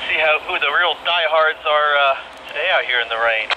See who the real diehards are today out here in the rain.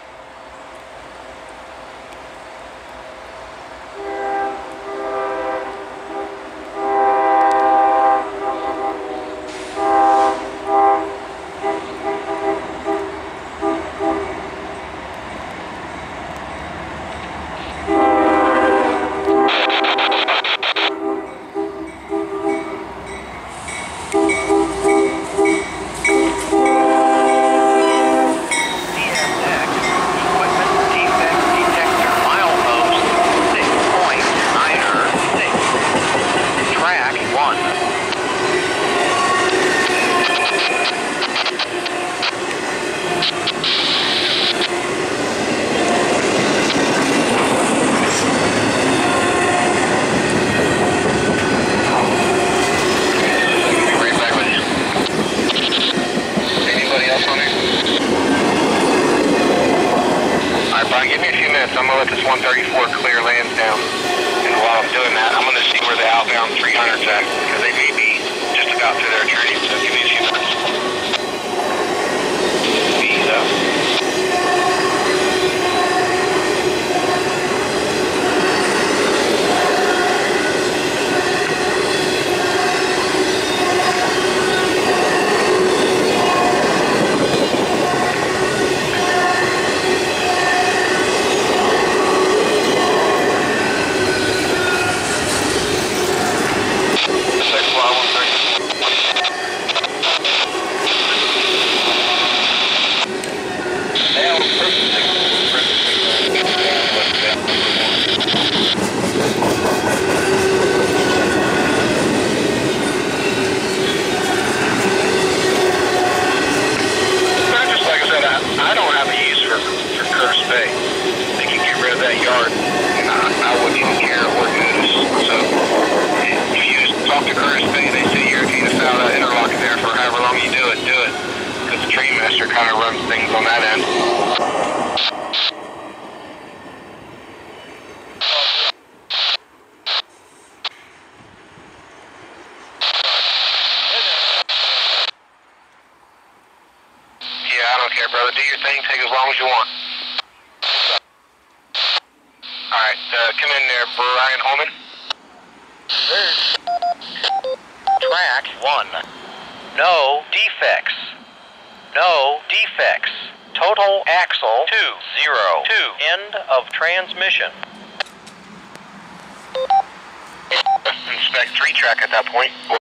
Give me a few minutes. I'm going to let this 134 clear lands down. And while I'm doing that, I'm going to see where the outbound 300's at, because they may be just about to their journey. So give me a few minutes. Ease up. Kind of runs things on that end. Yeah, I don't care, brother. Do your thing. Take as long as you want. All right, come in there, Brian Holman. Track 1. No defects. No defects. Total axle 202. End of transmission. Inspect 3 track at that point.